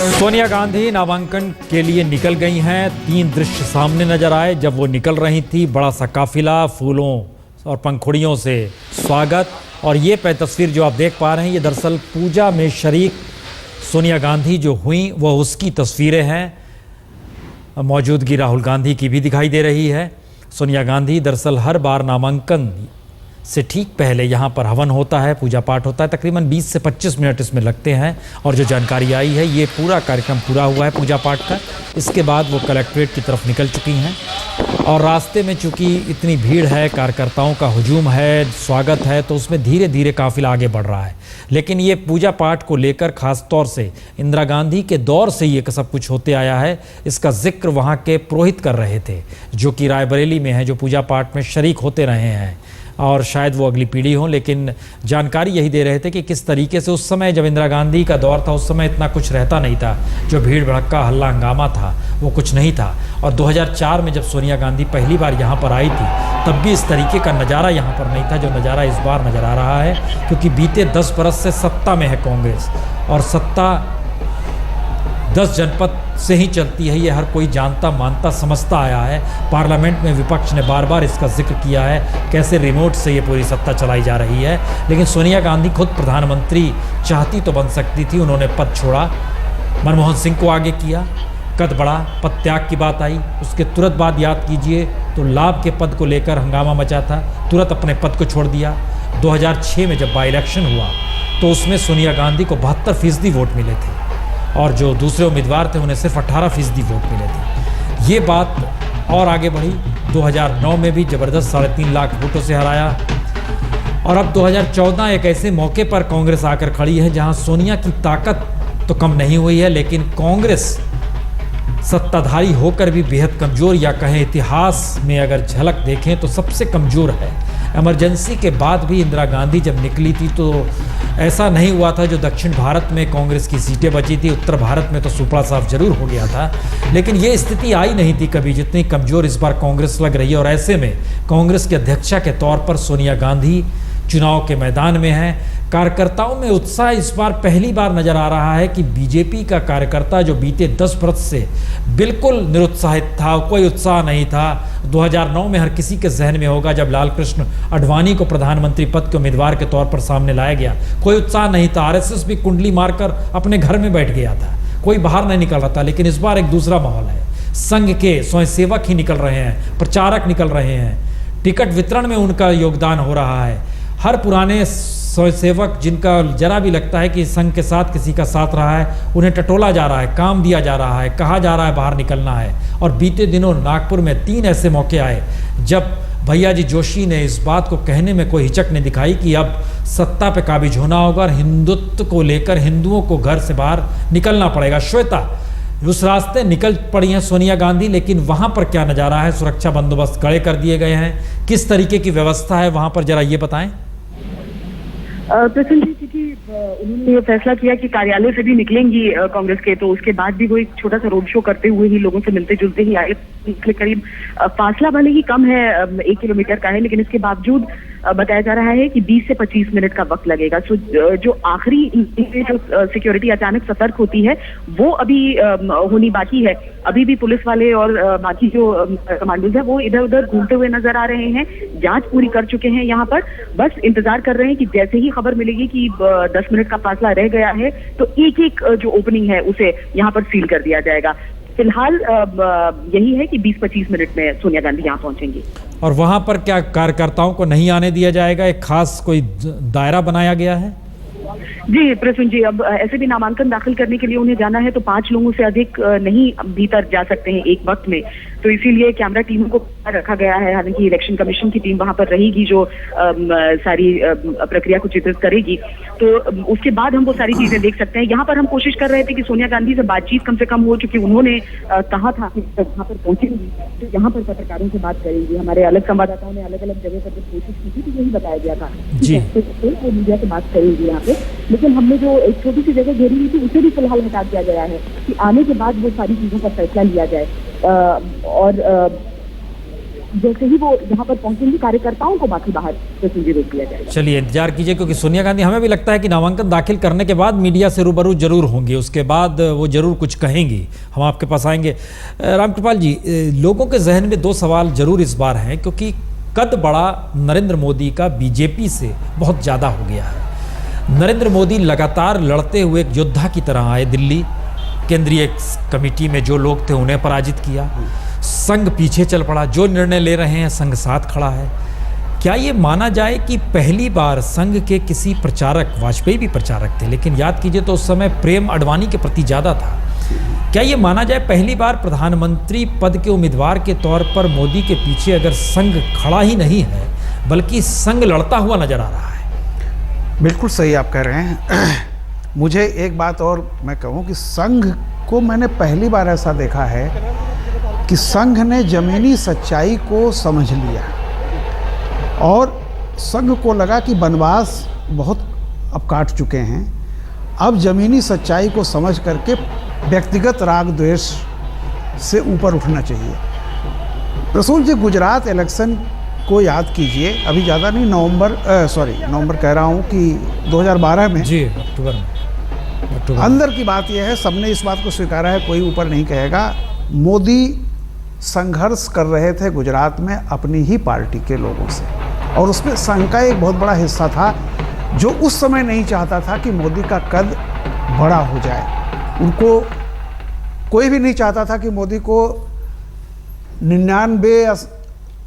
सोनिया गांधी नामांकन के लिए निकल गई हैं। 3 दृश्य सामने नजर आए जब वो निकल रही थी। बड़ा सा काफिला, फूलों और पंखुड़ियों से स्वागत। और ये तस्वीर जो आप देख पा रहे हैं, ये दरअसल पूजा में शरीक सोनिया गांधी जो हुई वो उसकी तस्वीरें हैं। मौजूदगी राहुल गांधी की भी दिखाई दे रही है। सोनिया गांधी दरअसल हर बार नामांकन से ठीक पहले यहाँ पर हवन होता है, पूजा पाठ होता है। तकरीबन 20 से 25 मिनट इसमें लगते हैं। और जो जानकारी आई है, ये पूरा कार्यक्रम पूरा हुआ है पूजा पाठ का। इसके बाद वो कलेक्ट्रेट की तरफ निकल चुकी हैं। और रास्ते में चूँकि इतनी भीड़ है, कार्यकर्ताओं का हुजूम है, स्वागत है, तो उसमें धीरे धीरे काफिला आगे बढ़ रहा है। लेकिन ये पूजा पाठ को लेकर खास तौर से इंदिरा गांधी के दौर से ये सब कुछ होते आया है। इसका जिक्र वहाँ के पुरोहित कर रहे थे, जो कि रायबरेली में हैं, जो पूजा पाठ में शरीक होते रहे हैं। और शायद वो अगली पीढ़ी हो, लेकिन जानकारी यही दे रहे थे कि किस तरीके से उस समय जब इंदिरा गांधी का दौर था, उस समय इतना कुछ रहता नहीं था। जो भीड़ भड़क्का, हल्ला हंगामा था, वो कुछ नहीं था। और 2004 में जब सोनिया गांधी पहली बार यहाँ पर आई थी, तब भी इस तरीके का नज़ारा यहाँ पर नहीं था जो नज़ारा इस बार नज़र आ रहा है। क्योंकि बीते 10 बरस से सत्ता में है कांग्रेस, और सत्ता 10 जनपद से ही चलती है। ये हर कोई जानता मानता समझता आया है। पार्लियामेंट में विपक्ष ने बार बार इसका जिक्र किया है, कैसे रिमोट से ये पूरी सत्ता चलाई जा रही है। लेकिन सोनिया गांधी खुद प्रधानमंत्री चाहती तो बन सकती थी। उन्होंने पद छोड़ा, मनमोहन सिंह को आगे किया, कद बढ़ा, पद त्याग की बात आई। उसके तुरंत बाद याद कीजिए तो लाभ के पद को लेकर हंगामा मचा था, तुरंत अपने पद को छोड़ दिया। 2006 में जब बाई इलेक्शन हुआ तो उसमें सोनिया गांधी को 72% वोट मिले थे, और जो दूसरे उम्मीदवार थे उन्हें सिर्फ 18% वोट मिले थे। ये बात और आगे बढ़ी। 2009 में भी ज़बरदस्त 3.5 लाख वोटों से हराया। और अब 2014 एक ऐसे मौके पर कांग्रेस आकर खड़ी है जहां सोनिया की ताकत तो कम नहीं हुई है, लेकिन कांग्रेस सत्ताधारी होकर भी बेहद कमज़ोर, या कहें इतिहास में अगर झलक देखें तो सबसे कमज़ोर है। इमरजेंसी के बाद भी इंदिरा गांधी जब निकली थी तो ऐसा नहीं हुआ था जो दक्षिण भारत में कांग्रेस की सीटें बची थी, उत्तर भारत में तो सुपड़ा साफ जरूर हो गया था। लेकिन ये स्थिति आई नहीं थी कभी जितनी कमज़ोर इस बार कांग्रेस लग रही है। और ऐसे में कांग्रेस के अध्यक्षा के तौर पर सोनिया गांधी चुनाव के मैदान में हैं। कार्यकर्ताओं में उत्साह इस बार पहली बार नजर आ रहा है कि बीजेपी का कार्यकर्ता जो बीते 10 वर्ष से बिल्कुल निरुत्साहित था, कोई उत्साह नहीं था। 2009 में हर किसी के जहन में होगा जब लाल कृष्ण आडवाणी को प्रधानमंत्री पद के उम्मीदवार के तौर पर सामने लाया गया, कोई उत्साह नहीं था। आरएसएस भी कुंडली मारकर अपने घर में बैठ गया था, कोई बाहर नहीं निकल रहा था। लेकिन इस बार एक दूसरा माहौल है। संघ के स्वयंसेवक ही निकल रहे हैं, प्रचारक निकल रहे हैं, टिकट वितरण में उनका योगदान हो रहा है। हर पुराने स्वयंसेवक जिनका जरा भी लगता है कि संघ के साथ किसी का साथ रहा है, उन्हें टटोला जा रहा है, काम दिया जा रहा है, कहा जा रहा है बाहर निकलना है। और बीते दिनों नागपुर में 3 ऐसे मौके आए जब भैया जी जोशी ने इस बात को कहने में कोई हिचक नहीं दिखाई कि अब सत्ता पे काबिज होना होगा और हिंदुत्व को लेकर हिंदुओं को घर से बाहर निकलना पड़ेगा। श्वेता, उस रास्ते निकल पड़ी हैं सोनिया गांधी, लेकिन वहां पर क्या नज़ारा है? सुरक्षा बंदोबस्त कड़े कर दिए गए हैं, किस तरीके की व्यवस्था है वहां पर, जरा ये बताएं। प्रसन्न जी, क्योंकि उन्होंने ये फैसला किया कि कार्यालय से भी निकलेंगी कांग्रेस के, तो उसके बाद भी वो एक छोटा सा रोड शो करते हुए ही लोगों से मिलते जुलते ही आए। करीब फासला भले ही कम है, 1 किलोमीटर का है, लेकिन इसके बावजूद बताया जा रहा है कि 20 से 25 मिनट का वक्त लगेगा। सो जो आखिरी जो सिक्योरिटी अचानक सतर्क होती है वो अभी होनी बाकी है। अभी भी पुलिस वाले और बाकी जो कमांडोज है वो इधर उधर घूमते हुए नजर आ रहे हैं। जांच पूरी कर चुके हैं यहाँ पर, बस इंतजार कर रहे हैं कि जैसे ही खबर मिलेगी कि 10 मिनट का फासला रह गया है तो एक जो ओपनिंग है उसे यहाँ पर सील कर दिया जाएगा। फिलहाल यही है कि 20-25 मिनट में सोनिया गांधी यहाँ पहुंचेंगी। और वहां पर क्या कार्यकर्ताओं को नहीं आने दिया जाएगा? एक खास कोई दायरा बनाया गया है? जी प्रसून जी, अब ऐसे भी नामांकन दाखिल करने के लिए उन्हें जाना है तो 5 लोगों से अधिक नहीं भीतर जा सकते हैं एक वक्त में, तो इसीलिए कैमरा टीमों को रखा गया है। हालांकि इलेक्शन कमीशन की टीम वहां पर रहेगी जो सारी प्रक्रिया को चित्रित करेगी, तो उसके बाद हम वो सारी चीजें देख सकते हैं। यहाँ पर हम कोशिश कर रहे थे कि सोनिया गांधी से बातचीत कम से कम हो, चूंकि उन्होंने कहा था कि वहां पर पहुंचेंगी तो यहाँ पर पत्रकारों से बात करेंगी। हमारे अलग संवाददाताओं ने अलग अलग जगह पर जब कोशिश की थी तो यही बताया गया था कि मीडिया से बात करेंगी यहाँ पे, लेकिन हमने जो एक छोटी सी जगह घेरी हुई थी उसे भी फिलहाल हटा दिया गया है कि आने के बाद वो सारी चीजों का फैसला लिया जाए। और जैसे ही वो यहाँ पर पहुंचेंगे कार्यकर्ताओं को बाकी बाहर से रोक दिया जाएगा। चलिए इंतजार कीजिए, क्योंकि सोनिया गांधी हमें भी लगता है कि नामांकन दाखिल करने के बाद मीडिया से रूबरू जरूर होंगी, उसके बाद वो जरूर कुछ कहेंगी, हम आपके पास आएंगे। रामकृपाल जी, लोगों के जहन में दो सवाल जरूर इस बार हैं, क्योंकि कद बड़ा नरेंद्र मोदी का बीजेपी से बहुत ज़्यादा हो गया है। नरेंद्र मोदी लगातार लड़ते हुए एक योद्धा की तरह आए दिल्ली, केंद्रीय कमेटी में जो लोग थे उन्हें पराजित किया, संघ पीछे चल पड़ा, जो निर्णय ले रहे हैं संघ साथ खड़ा है। क्या ये माना जाए कि पहली बार संघ के किसी प्रचारक, वाजपेयी भी प्रचारक थे लेकिन याद कीजिए तो उस समय प्रेम अडवाणी के प्रति ज़्यादा था, क्या ये माना जाए पहली बार प्रधानमंत्री पद के उम्मीदवार के तौर पर मोदी के पीछे अगर संघ खड़ा ही नहीं है बल्कि संघ लड़ता हुआ नजर आ रहा है? बिल्कुल सही आप कह रहे हैं। मुझे एक बात और मैं कहूँ कि संघ को मैंने पहली बार ऐसा देखा है कि संघ ने जमीनी सच्चाई को समझ लिया और संघ को लगा कि वनवास बहुत अब काट चुके हैं, अब जमीनी सच्चाई को समझ करके व्यक्तिगत राग द्वेष से ऊपर उठना चाहिए। प्रसून जी, गुजरात इलेक्शन को याद कीजिए, अभी ज़्यादा नहीं, नवंबर कह रहा हूँ कि 2012 में, जी अक्टूबर में। अंदर की बात यह है, सबने इस बात को स्वीकारा है, कोई ऊपर नहीं कहेगा, मोदी संघर्ष कर रहे थे गुजरात में अपनी ही पार्टी के लोगों से, और उसमें संघ का एक बहुत बड़ा हिस्सा था जो उस समय नहीं चाहता था कि मोदी का कद बड़ा हो जाए। उनको कोई भी नहीं चाहता था कि मोदी को 99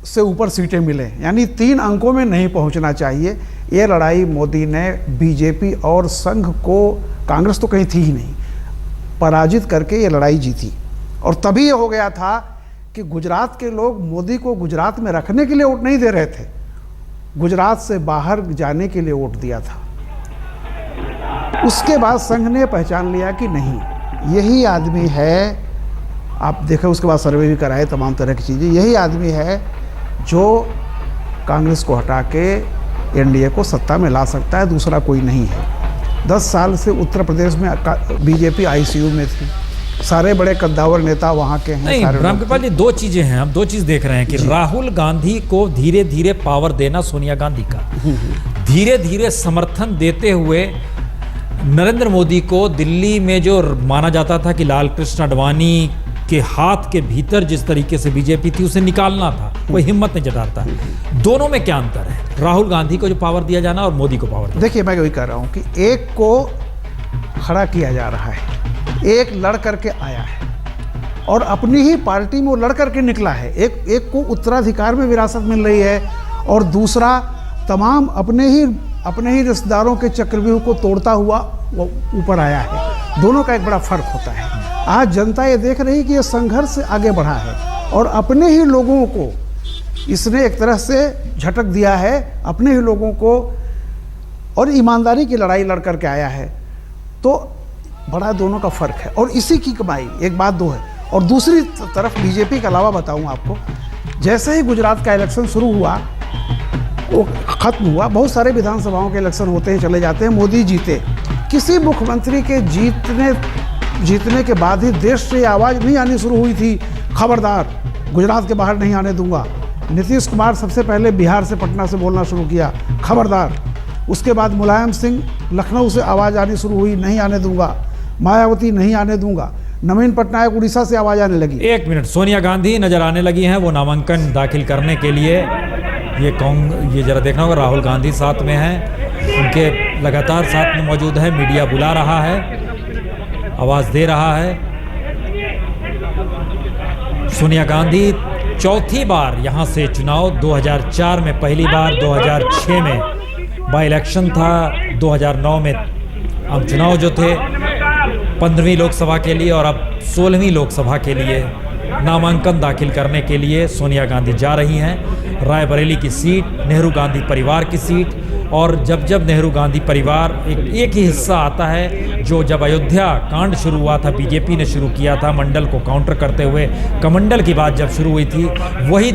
से ऊपर सीटें मिलें, यानी 3 अंकों में नहीं पहुंचना चाहिए। ये लड़ाई मोदी ने बीजेपी और संघ को, कांग्रेस तो कहीं थी ही नहीं, पराजित करके ये लड़ाई जीती। और तभी ये हो गया था कि गुजरात के लोग मोदी को गुजरात में रखने के लिए वोट नहीं दे रहे थे, गुजरात से बाहर जाने के लिए वोट दिया था। उसके बाद संघ ने पहचान लिया कि नहीं, यही आदमी है, आप देखें उसके बाद सर्वे भी कराए, तमाम तरह की चीज़ें, यही आदमी है जो कांग्रेस को हटा के एनडीए को सत्ता में ला सकता है, दूसरा कोई नहीं है। 10 साल से उत्तर प्रदेश में बीजेपी आईसीयू में थी, सारे बड़े कद्दावर नेता वहाँ के हैं। नहीं, रामकृपाल जी, 2 चीजें हैं, हम 2 चीज देख रहे हैं कि राहुल गांधी को धीरे धीरे पावर देना सोनिया गांधी का, धीरे धीरे समर्थन देते हुए नरेंद्र मोदी को दिल्ली में जो माना जाता था कि लाल कृष्ण आडवाणी के हाथ के भीतर जिस तरीके से बीजेपी थी उसे निकालना था, कोई हिम्मत नहीं जताता। दोनों में क्या अंतर है, राहुल गांधी को जो पावर दिया जाना और मोदी को पावर? देखिए, मैं वही कह रहा हूँ कि एक को खड़ा किया जा रहा है, एक लड़ करके आया है और अपनी ही पार्टी में वो लड़ करके निकला है, एक को उत्तराधिकार में विरासत मिल रही है और दूसरा तमाम अपने ही रिश्तेदारों के चक्रव्यूह को तोड़ता हुआ वो ऊपर आया है। दोनों का एक बड़ा फर्क होता है। आज जनता ये देख रही है कि ये संघर्ष से आगे बढ़ा है और अपने ही लोगों को इसने एक तरह से झटक दिया है, अपने ही लोगों को, और ईमानदारी की लड़ाई लड़ करके आया है। तो बड़ा दोनों का फर्क है और इसी की कमाई, एक बात 2 है। और दूसरी तरफ बीजेपी के अलावा बताऊं आपको, जैसे ही गुजरात का इलेक्शन शुरू हुआ, वो खत्म हुआ, बहुत सारे विधानसभाओं के इलेक्शन होते हैं, चले जाते हैं, मोदी जीते। किसी मुख्यमंत्री के जीतने के बाद ही देश से आवाज़ नहीं आनी शुरू हुई थी, खबरदार गुजरात के बाहर नहीं आने दूंगा। नीतीश कुमार सबसे पहले बिहार से, पटना से बोलना शुरू किया, खबरदार। उसके बाद मुलायम सिंह लखनऊ से आवाज़ आनी शुरू हुई, नहीं आने दूंगा। मायावती, नहीं आने दूंगा। नवीन पटनायक उड़ीसा से आवाज़ आने लगी। 1 मिनट, सोनिया गांधी नजर आने लगी हैं, वो नामांकन दाखिल करने के लिए। ये जरा देखना होगा, राहुल गांधी साथ में हैं, उनके लगातार साथ में मौजूद है, मीडिया बुला रहा है, आवाज़ दे रहा है। सोनिया गांधी 4थी बार यहाँ से चुनाव, 2004 में पहली बार, 2006 में बाई इलेक्शन था, 2009 में अब चुनाव जो थे 15वीं लोकसभा के लिए और अब 16वीं लोकसभा के लिए नामांकन दाखिल करने के लिए सोनिया गांधी जा रही हैं। रायबरेली की सीट, नेहरू गांधी परिवार की सीट, और जब नेहरू गांधी परिवार एक ही हिस्सा आता है जो जब अयोध्या कांड शुरू हुआ था, बीजेपी ने शुरू किया था मंडल को काउंटर करते हुए, कमंडल की बात जब शुरू हुई थी, वही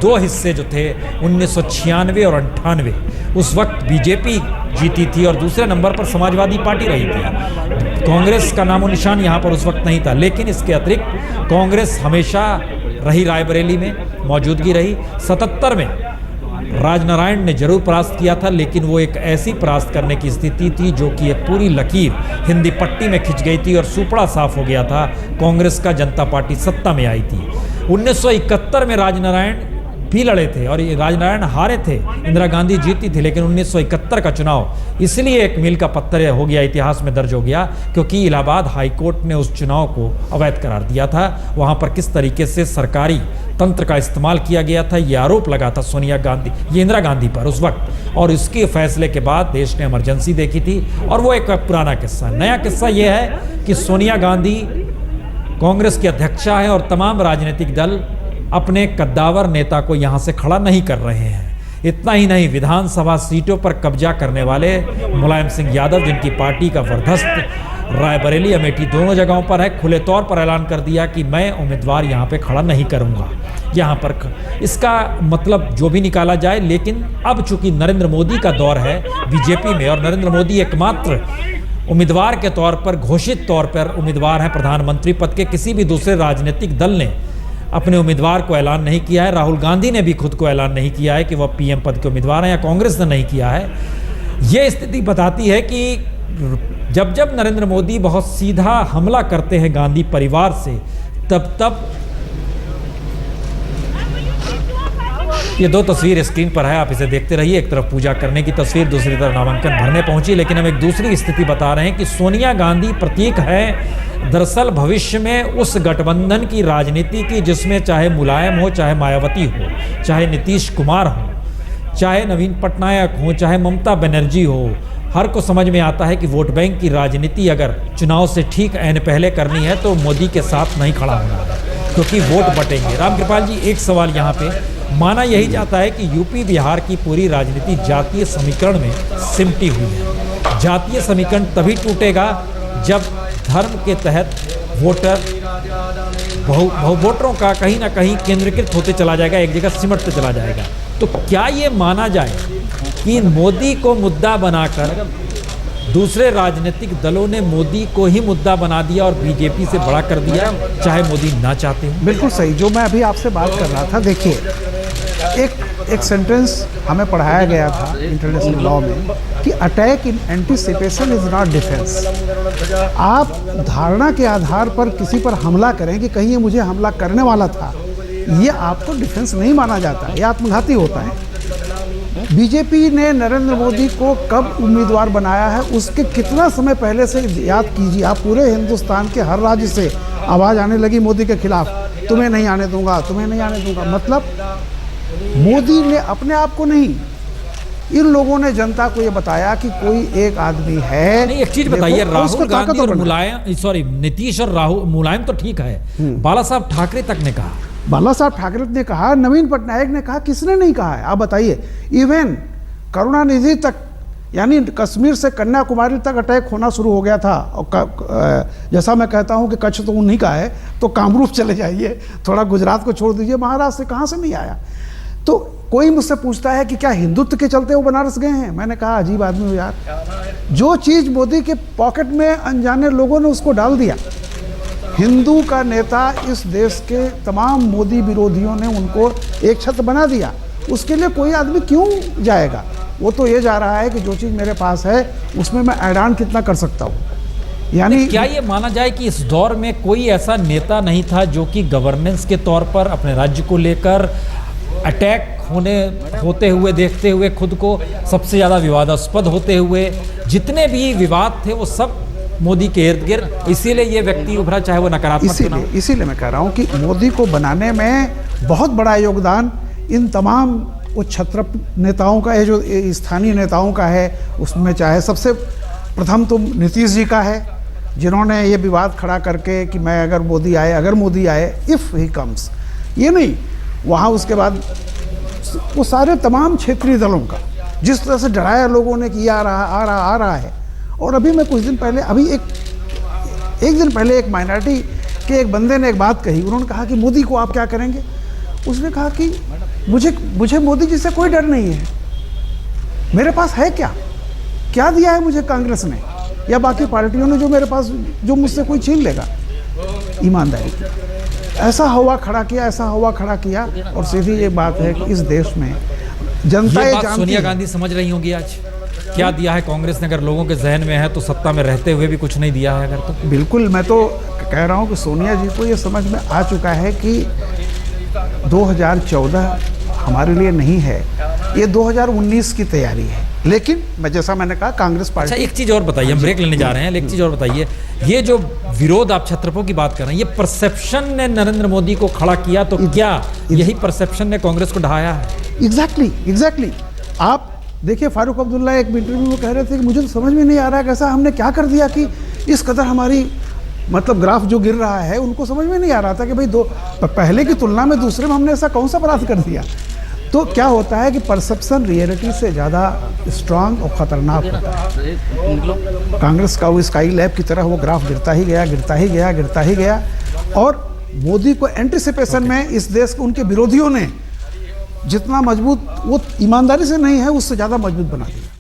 2 हिस्से जो थे 1996 और 98, उस वक्त बीजेपी जीती थी और दूसरे नंबर पर समाजवादी पार्टी रही थी। कांग्रेस का नामो निशान यहाँ पर उस वक्त नहीं था, लेकिन इसके अतिरिक्त कांग्रेस हमेशा रही रायबरेली में, मौजूदगी रही। 77 में राजनारायण ने जरूर परास्त किया था, लेकिन वो एक ऐसी परास्त करने की स्थिति थी जो कि एक पूरी लकीर हिंदी पट्टी में खिंच गई थी और सुपड़ा साफ हो गया था। कांग्रेस का जनता पार्टी सत्ता में आई थी। 1971 में राजनारायण भी लड़े थे और ये राजनारायण हारे थे, इंदिरा गांधी जीती थी, लेकिन 1971 का चुनाव इसलिए एक मील का पत्थर हो गया, इतिहास में दर्ज हो गया, क्योंकि इलाहाबाद हाईकोर्ट ने उस चुनाव को अवैध करार दिया था। वहां पर किस तरीके से सरकारी तंत्र का इस्तेमाल किया गया था, ये आरोप लगा था सोनिया गांधी, ये इंदिरा गांधी पर उस वक्त, और इसके फैसले के बाद देश ने इमरजेंसी देखी थी। और वो एक पुराना किस्सा। नया किस्सा ये है कि सोनिया गांधी कांग्रेस की अध्यक्षा है और तमाम राजनीतिक दल अपने कद्दावर नेता को यहां से खड़ा नहीं कर रहे हैं। इतना ही नहीं, विधानसभा सीटों पर कब्जा करने वाले मुलायम सिंह यादव, जिनकी पार्टी का वर्धस्त रायबरेली अमेठी दोनों जगहों पर है, खुले तौर पर ऐलान कर दिया कि मैं उम्मीदवार यहां पे खड़ा नहीं करूंगा यहां पर। इसका मतलब जो भी निकाला जाए, लेकिन अब चूंकि नरेंद्र मोदी का दौर है बीजेपी में और नरेंद्र मोदी एकमात्र उम्मीदवार के तौर पर, घोषित तौर पर उम्मीदवार हैं प्रधानमंत्री पद के, किसी भी दूसरे राजनीतिक दल ने अपने उम्मीदवार को ऐलान नहीं किया है। राहुल गांधी ने भी खुद को ऐलान नहीं किया है कि वह पीएम पद के उम्मीदवार हैं, या कांग्रेस ने नहीं किया है। ये स्थिति बताती है कि जब जब नरेंद्र मोदी बहुत सीधा हमला करते हैं गांधी परिवार से, तब तब ये दो तस्वीर स्क्रीन पर है, आप इसे देखते रहिए। एक तरफ पूजा करने की तस्वीर, दूसरी तरफ नामांकन भरने पहुंची। लेकिन हम एक दूसरी स्थिति बता रहे हैं कि सोनिया गांधी प्रतीक है दरअसल भविष्य में उस गठबंधन की राजनीति की, जिसमें चाहे मुलायम हो, चाहे मायावती हो, चाहे नीतीश कुमार हो, चाहे नवीन पटनायक हो, चाहे ममता बनर्जी हो, हर को समझ में आता है कि वोट बैंक की राजनीति अगर चुनाव से ठीक ऐन पहले करनी है तो मोदी के साथ नहीं खड़ा होना है, क्योंकि वोट बटेंगे। रामकृपाल जी, एक सवाल यहाँ पे, माना यही जाता है कि यूपी बिहार की पूरी राजनीति जातीय समीकरण में सिमटी हुई है। जातीय समीकरण तभी टूटेगा जब धर्म के तहत वोटर वोटरों का कहीं ना कहीं केंद्रीकृत होते चला जाएगा, एक जगह सिमटते चला जाएगा। तो क्या ये माना जाए कि मोदी को मुद्दा बनाकर दूसरे राजनीतिक दलों ने मोदी को ही मुद्दा बना दिया और बीजेपी से बड़ा कर दिया, चाहे मोदी ना चाहते हो? बिल्कुल सही, जो मैं अभी आपसे बात कर रहा था। देखिए, एक सेंटेंस हमें पढ़ाया गया था इंटरनेशनल लॉ में कि attack in anticipation is not defence. आप धारणा के आधार पर किसी पर हमला करें कि कहीं ये मुझे हमला करने वाला था, ये आपको डिफेंस नहीं माना जाता, ये आत्मघाती होता है। बीजेपी ने नरेंद्र मोदी को कब उम्मीदवार बनाया है, उसके कितना समय पहले से याद कीजिए आप। पूरे हिंदुस्तान के हर राज्य से आवाज़ आने लगी मोदी के खिलाफ, तुम्हें नहीं आने दूंगा, तुम्हें नहीं आने दूंगा। मतलब मोदी ने अपने आप को नहीं, इन लोगों ने जनता को ये बताया कि कोई एक आदमी है। नहीं, एक चीज बताइए, राहुल गांधी और मुलायम, सॉरी नीतीश और राहुल, मुलायम तो ठीक है, बाला साहब ठाकरे तक ने कहा, बाला साहब ठाकरे ने कहा, नवीन पटनायक ने कहा, किसने नहीं कहा है? आप बताइए। इवन करुणानिधि तक, यानी कश्मीर से कन्याकुमारी तक अटैक होना शुरू हो गया था। और जैसा मैं कहता हूं कि कच्छ तो उन्हीं का है, तो कामरूप चले जाइए, थोड़ा गुजरात को छोड़ दीजिए, महाराष्ट्र से कहाँ से नहीं आया। तो कोई मुझसे पूछता है कि क्या हिंदुत्व के चलते वो बनारस गए हैं? मैंने कहा अजीब आदमी हो यार, जो चीज़ मोदी के पॉकेट में अनजाने लोगों ने उसको डाल दिया। हिंदू का नेता इस देश के तमाम मोदी विरोधियों ने उनको एक छत्र बना दिया, उसके लिए कोई आदमी क्यों जाएगा? वो तो ये जा रहा है कि जो चीज़ मेरे पास है उसमें मैं ऐड ऑन कितना कर सकता हूँ। यानी क्या ये माना जाए कि इस दौर में कोई ऐसा नेता नहीं था जो कि गवर्नेंस के तौर पर अपने राज्य को लेकर अटैक होते हुए देखते हुए खुद को सबसे ज़्यादा विवादास्पद होते हुए, जितने भी विवाद थे वो सब मोदी के इर्द गिर्द, इसीलिए ये व्यक्ति उभरा, चाहे वो नकारात्मक। इसीलिए मैं कह रहा हूँ कि मोदी को बनाने में बहुत बड़ा योगदान इन तमाम वो छत्र नेताओं का है, जो स्थानीय नेताओं का है। उसमें चाहे सबसे प्रथम तो नीतीश जी का है, जिन्होंने ये विवाद खड़ा करके कि मैं अगर मोदी आए इफ़ ही कम्स, ये नहीं, वहाँ उसके बाद वो सारे तमाम क्षेत्रीय दलों का जिस तरह से डराया लोगों ने कि आ रहा है। और अभी मैं कुछ दिन पहले, अभी एक दिन पहले एक माइनॉरिटी के एक बंदे ने एक बात कही, उन्होंने कहा कि मोदी को आप क्या करेंगे? उसने कहा कि मुझे मोदी जी से कोई डर नहीं है, मेरे पास है क्या दिया है मुझे कांग्रेस ने या बाकी पार्टियों ने जो मेरे पास, जो मुझसे कोई छीन लेगा? ईमानदारी की ऐसा हवा खड़ा किया, ऐसा हवा खड़ा किया। और सीधी ये बात है कि इस देश में जनता ये ये बात जानती सोनिया है। गांधी समझ रही होंगी आज क्या दिया है कांग्रेस ने, अगर लोगों के जहन में है तो सत्ता में रहते हुए भी कुछ नहीं दिया है अगर तो। बिल्कुल, मैं तो कह रहा हूँ कि सोनिया जी को ये समझ में आ चुका है कि 2014 हमारे लिए नहीं है, ये 2019 की तैयारी है। लेकिन मैंने कहा कांग्रेस अच्छा, पार्टी। एक चीज और बताइए, हम ब्रेक लेने जा रहे हैं, एक चीज और बताइए, ये जो विरोध आप छत्रपों की बात कर रहे हैं, ये परसेप्शन ने नरेंद्र मोदी को खड़ा किया, तो क्या यही परसेप्शन ने कांग्रेस को ढहाया है? एग्जैक्टली। आप देखिए, फारूक अब्दुल्ला एक इंटरव्यू में कह रहे थे कि मुझे तो समझ में नहीं आ रहा है कैसा हमने क्या कर दिया कि इस कदर हमारी मतलब ग्राफ जो गिर रहा है, उनको समझ में नहीं आ रहा था कि भाई पहले की तुलना में दूसरे में हमने ऐसा कौन सा अपराध कर दिया। तो क्या होता है कि परसेप्शन रियलिटी से ज़्यादा स्ट्रांग और ख़तरनाक होता है। कांग्रेस का वो स्काई लैब की तरह वो ग्राफ गिरता ही गया और मोदी को एंटिसिपेशन में इस देश के उनके विरोधियों ने जितना मजबूत, वो ईमानदारी से नहीं है, उससे ज़्यादा मजबूत बना दिया।